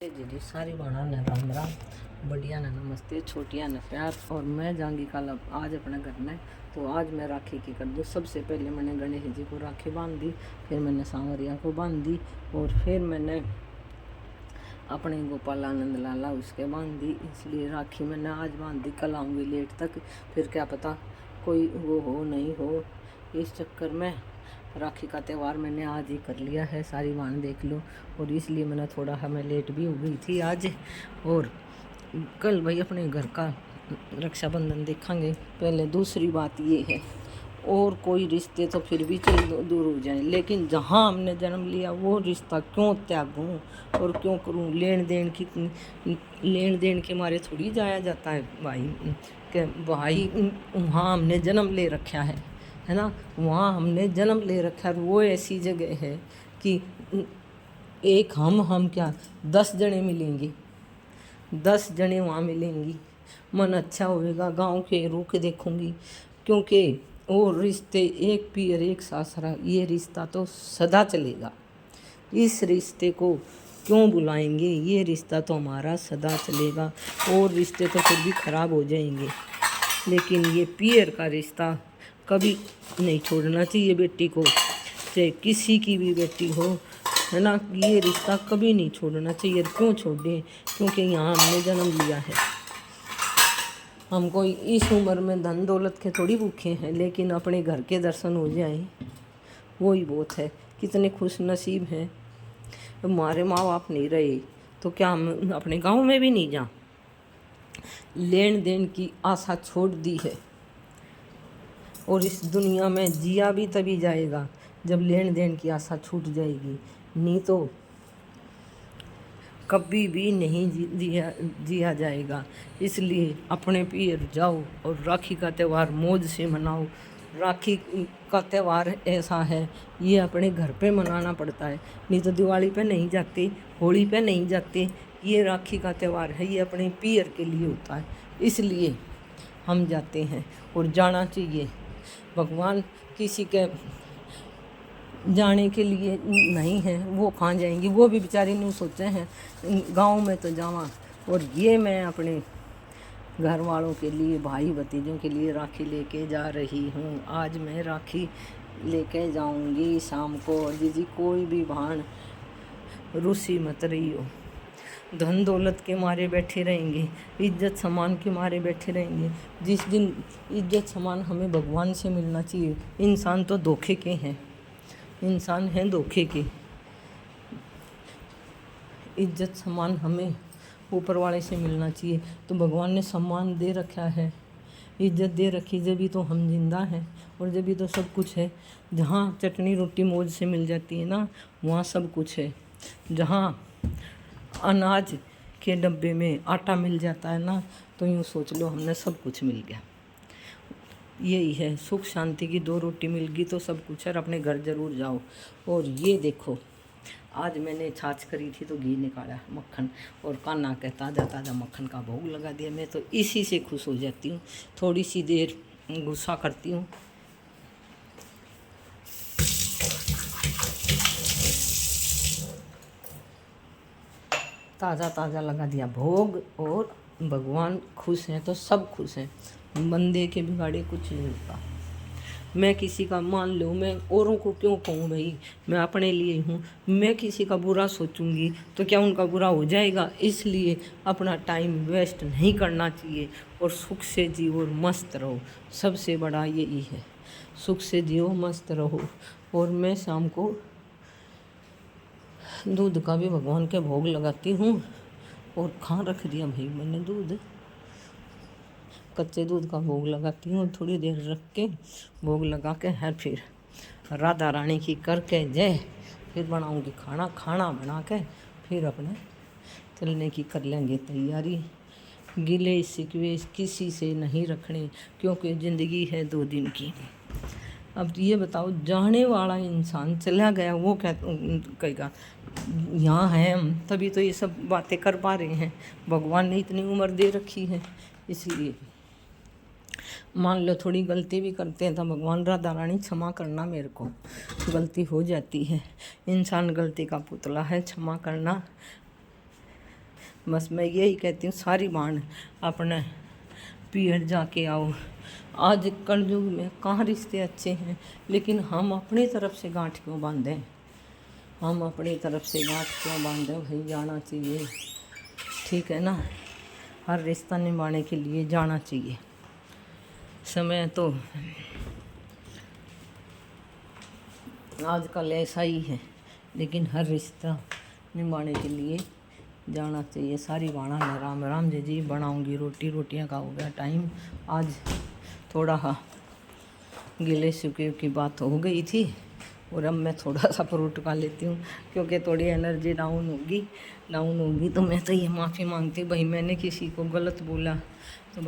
जी सारी बना ने राम राम, बढ़िया ने नमस्ते, छोटिया ने प्यार। और मैं जाऊँगी कल आज अपने घर में। तो आज मैं राखी की कर दूँ। सबसे पहले मैंने गणेश जी को राखी बांध दी, फिर मैंने सांवरिया को बांध दी, और फिर मैंने अपने गोपाल आनंद लाला उसके बांध दी। इसलिए राखी मैंने आज बांध दी, कल आऊँगी लेट तक, फिर क्या पता कोई वो हो नहीं हो। इस चक्कर में राखी का त्यौहार मैंने आज ही कर लिया है, सारी वाण देख लो। और इसलिए मैंने थोड़ा हमें लेट भी हो गई थी आज। और कल भाई अपने घर का रक्षाबंधन देखेंगे। पहले दूसरी बात ये है, और कोई रिश्ते तो फिर भी चल दूर हो जाए, लेकिन जहाँ हमने जन्म लिया वो रिश्ता क्यों त्यागूं और क्यों करूं। लेन देन के मारे थोड़ी जाया जाता है भाई, कि भाई वहाँ हमने जन्म ले रखा है ना, वहाँ हमने जन्म ले रखा है। वो ऐसी जगह है कि एक हम क्या 10 जने मिलेंगे, 10 जने वहाँ मिलेंगी। मन अच्छा होएगा, गांव के रुख देखूंगी, क्योंकि वो रिश्ते एक पीर एक सासरा, ये रिश्ता तो सदा चलेगा। इस रिश्ते को क्यों बुलाएंगे, ये रिश्ता तो हमारा सदा चलेगा। और रिश्ते तो फिर भी खराब हो जाएंगे, लेकिन ये पीर का रिश्ता कभी नहीं छोड़ना चाहिए बेटी को, चाहे किसी की भी बेटी हो, है ना। ये रिश्ता कभी नहीं छोड़ना चाहिए। क्यों छोड़े, क्योंकि यहाँ हमने जन्म लिया है। हम कोई इस उम्र में धन दौलत के थोड़ी भूखे हैं, लेकिन अपने घर के दर्शन हो जाए वो ही बहुत है। कितने खुश नसीब हैं। हमारे माँ बाप नहीं रहे तो क्या हम अपने गांव में भी नहीं जा। लेन देन की आशा छोड़ दी है, और इस दुनिया में जिया भी तभी जाएगा जब लेन देन की आशा छूट जाएगी, नहीं तो कभी भी नहीं जिया जाएगा। इसलिए अपने पीर जाओ और राखी का त्यौहार मौज से मनाओ। राखी का त्यौहार ऐसा है, ये अपने घर पे मनाना पड़ता है, नहीं तो दिवाली पे नहीं जाते, होली पे नहीं जाते। ये राखी का त्यौहार है, ये अपने पीर के लिए होता है, इसलिए हम जाते हैं और जाना चाहिए। भगवान किसी के जाने के लिए नहीं है, वो कहाँ जाएंगी, वो भी बेचारी ने सोचे हैं गांव में तो जावा। और ये मैं अपने घर वालों के लिए, भाई भतीजों के लिए राखी लेके जा रही हूँ। आज मैं राखी लेके जाऊंगी शाम को। और दीदी कोई भी भान रुसी मत रही हो, धन दौलत के मारे बैठे रहेंगे, इज्जत सम्मान के मारे बैठे रहेंगे। जिस दिन इज्जत सम्मान हमें भगवान से मिलना चाहिए। इंसान तो धोखे के हैं, इंसान हैं धोखे के। इज्जत सम्मान हमें ऊपर वाले से मिलना चाहिए। तो भगवान ने सम्मान दे रखा है, इज्जत दे रखी, जब तो हम जिंदा हैं, और जब तो सब कुछ है। जहाँ चटनी रोटी मौज से मिल जाती है ना, वहाँ सब कुछ है। जहाँ अनाज के डब्बे में आटा मिल जाता है ना, तो यूँ सोच लो हमने सब कुछ मिल गया। यही है, सुख शांति की 2 रोटी मिल गई तो सब कुछ है। और अपने घर ज़रूर जाओ। और ये देखो, आज मैंने छाछ करी थी तो घी निकाला, मक्खन, और कान्हा के ताज़ा ताज़ा मक्खन का भोग लगा दिया। मैं तो इसी से खुश हो जाती हूँ। थोड़ी सी देर गुस्सा करती हूँ, ताज़ा ताज़ा लगा दिया भोग, और भगवान खुश हैं तो सब खुश हैं। बंदे के बिगाड़े कुछ नहीं होता। मैं किसी का, मान लो मैं औरों को क्यों कहूँ भाई, मैं अपने लिए हूँ। मैं किसी का बुरा सोचूंगी तो क्या उनका बुरा हो जाएगा। इसलिए अपना टाइम वेस्ट नहीं करना चाहिए, और सुख से जियो और मस्त रहो। सबसे बड़ा यही है, सुख से जियो मस्त रहो। और मैं शाम को दूध का भी भगवान के भोग लगाती हूँ। और कहाँ रख दिया भाई मैंने दूध, कच्चे दूध का भोग लगाती हूँ। थोड़ी देर रख के भोग लगा के है, फिर राधा रानी की करके जय, फिर बनाऊँगी खाना। खाना बना के फिर अपने चलने की कर लेंगे तैयारी। गिले शिकवे किसी से नहीं रखने, क्योंकि ज़िंदगी है 2 दिन की। अब ये बताओ, जाने वाला इंसान चला गया, वो क्या कहेगा। यहाँ हैं हम तभी तो ये सब बातें कर पा रहे हैं। भगवान ने इतनी उम्र दे रखी है। इसलिए मान लो थोड़ी गलती भी करते हैं तो भगवान राधा रानी क्षमा करना, मेरे को गलती हो जाती है। इंसान गलती का पुतला है, क्षमा करना। बस मैं यही कहती हूँ, सारी बाण अपने पीहर जाके आओ। आज कलयुग में कहाँ रिश्ते अच्छे हैं, लेकिन हम अपनी तरफ से गांठ क्यों बांधें, हम अपनी तरफ से गांठ क्यों बांधें भाई, जाना चाहिए, ठीक है ना। हर रिश्ता निभाने के लिए जाना चाहिए। समय तो आजकल ऐसा ही है, लेकिन हर रिश्ता निभाने के लिए जाना चाहिए। सारी बाणा में राम राम जी बनाऊंगी रोटी, रोटियां का हो गया टाइम। आज थोड़ा गिले सूखे की बात हो गई थी, और अब मैं थोड़ा सा फ्रूट खा लेती हूँ, क्योंकि थोड़ी एनर्जी डाउन होगी। तो मैं तो ये माफ़ी मांगती हूँ भाई, मैंने किसी को गलत बोला तो